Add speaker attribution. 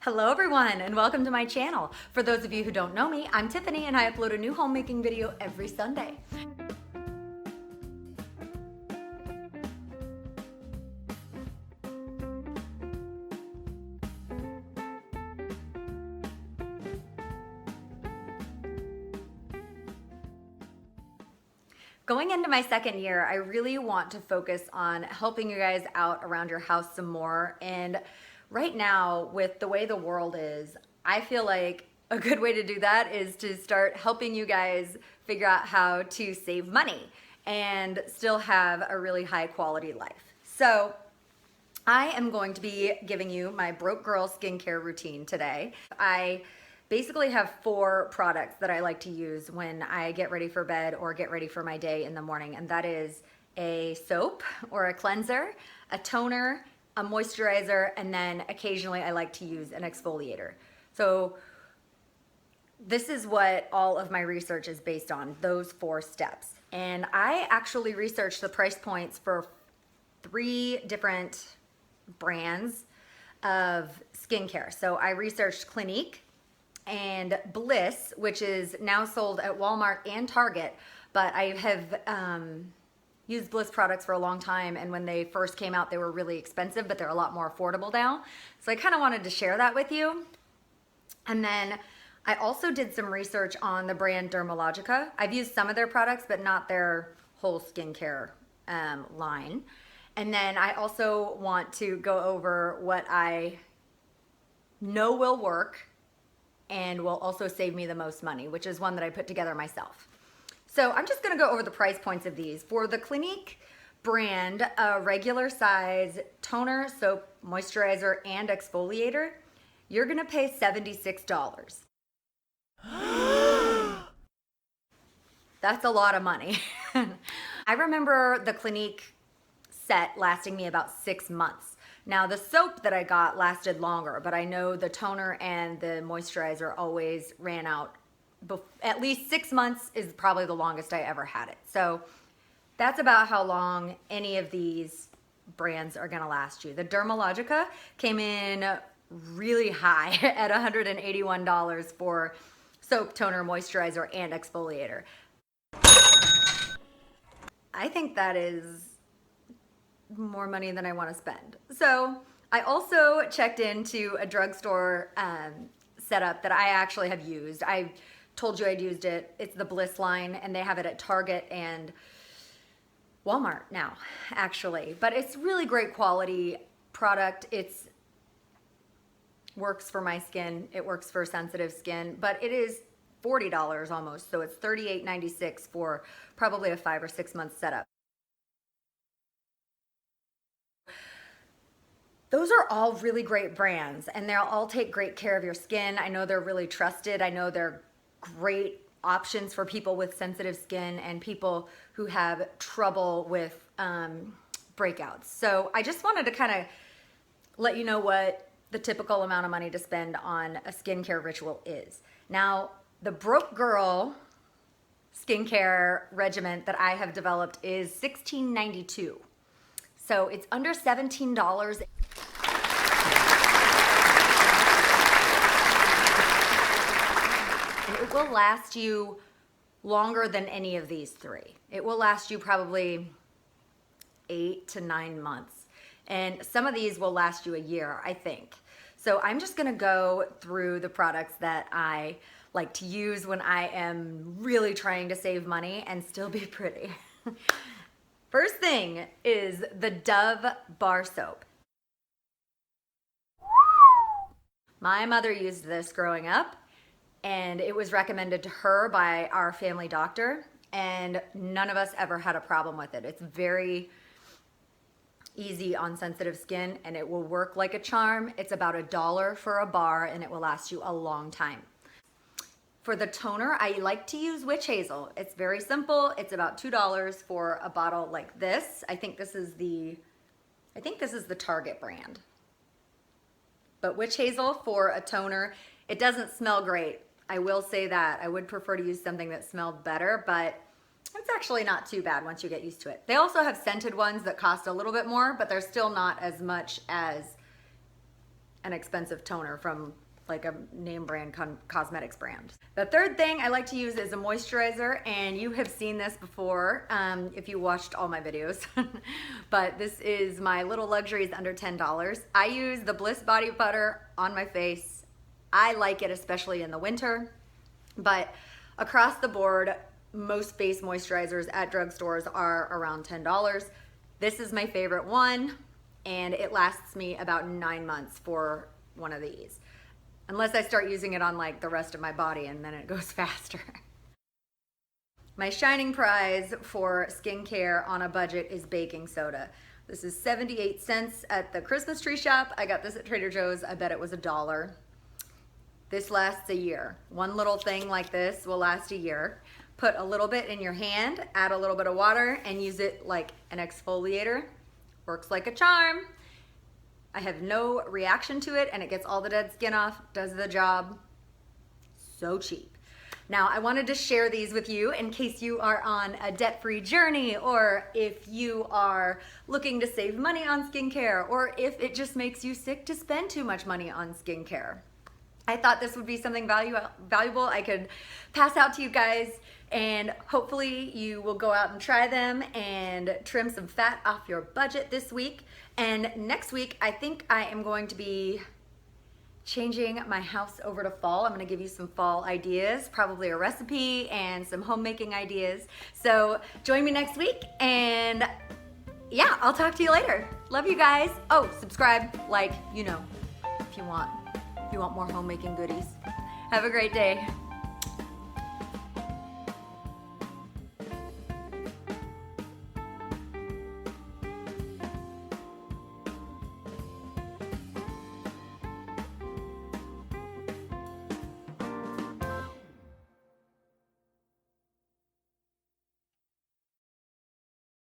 Speaker 1: Hello everyone and welcome to my channel. For those of you who don't know me, I'm Tiffany and I upload a new homemaking video every Sunday. Going into my second year, I really want to focus on helping you guys out around your house some more. And right now, with the way the world is, I feel like a good way to do that is to start helping you guys figure out how to save money and still have a really high quality life. So I am going to be giving you my broke girl skincare routine today. I basically have 4 products that I like to use when I get ready for bed or get ready for my day in the morning, and that is a soap or a cleanser, a toner, a moisturizer, and then occasionally I like to use an exfoliator. So this is what all of my research is based on, those 4 steps. And I actually researched the price points for 3 different brands of skincare. So I researched Clinique and Bliss, which is now sold at Walmart and Target, but I have used Bliss products for a long time, and when they first came out they were really expensive, but they're a lot more affordable now. So I kind of wanted to share that with you. And then I also did some research on the brand Dermalogica. I've used some of their products, but not their whole skincare line. And then I also want to go over what I know will work and will also save me the most money, which is one that I put together myself. So I'm just gonna go over the price points of these. For the Clinique brand, a regular size toner, soap, moisturizer, and exfoliator, you're gonna pay $76. That's a lot of money. I remember the Clinique set lasting me about 6 months. Now the soap that I got lasted longer, but I know the toner and the moisturizer always ran out. At least 6 months is probably the longest I ever had it. So that's about how long any of these brands are gonna last you. The Dermalogica came in really high at $181 for soap, toner, moisturizer, and exfoliator. I think that is more money than I want to spend. So I also checked into a drugstore setup that I actually have used. I told you I'd used it. It's the Bliss line, and they have it at Target and Walmart now, actually. But it's really great quality product. It's works for my skin. It works for sensitive skin, but it is $40 almost. So it's $38.96 for probably a 5 or 6 month setup. Those are all really great brands, and they'll all take great care of your skin. I know they're really trusted. I know they're great options for people with sensitive skin and people who have trouble with breakouts. So I just wanted to kind of let you know what the typical amount of money to spend on a skincare ritual is. Now, the broke girl skincare regimen that I have developed is $16.92. So it's under $17. And it will last you longer than any of these 3. It will last you probably 8 to 9 months. And some of these will last you a year, I think. So I'm just gonna go through the products that I like to use when I am really trying to save money and still be pretty. First thing is the Dove bar soap. My mother used this growing up, and it was recommended to her by our family doctor, and none of us ever had a problem with it. It's very easy on sensitive skin, and it will work like a charm. It's about $1 for a bar, and it will last you a long time. For the toner, I like to use witch hazel. It's very simple. It's about $2 for a bottle like this. I think this is the Target brand. But witch hazel for a toner, it doesn't smell great. I will say that. I would prefer to use something that smelled better, but it's actually not too bad once you get used to it. They also have scented ones that cost a little bit more, but they're still not as much as an expensive toner from like a name brand cosmetics brand. The third thing I like to use is a moisturizer, and you have seen this before if you watched all my videos, but this is my little luxuries under $10. I use the Bliss body butter on my face. I like it especially in the winter, but across the board, most face moisturizers at drugstores are around $10. This is my favorite one, and it lasts me about 9 months for one of these. Unless I start using it on like the rest of my body, and then it goes faster. My shining prize for skincare on a budget is baking soda. This is 78 cents at the Christmas tree shop. I got this at Trader Joe's. I bet it was $1. This lasts a year. One little thing like this will last a year. Put a little bit in your hand, add a little bit of water, and use it like an exfoliator. Works like a charm. I have no reaction to it, and it gets all the dead skin off, does the job. So cheap. Now, I wanted to share these with you in case you are on a debt-free journey, or if you are looking to save money on skincare, or if it just makes you sick to spend too much money on skincare. I thought this would be something valuable I could pass out to you guys, and hopefully you will go out and try them and trim some fat off your budget this week. And next week, I think I am going to be changing my house over to fall. I'm gonna give you some fall ideas, probably a recipe and some homemaking ideas. So join me next week, and yeah, I'll talk to you later. Love you guys. Oh, subscribe, like, you know, if you want more homemaking goodies. Have a great day.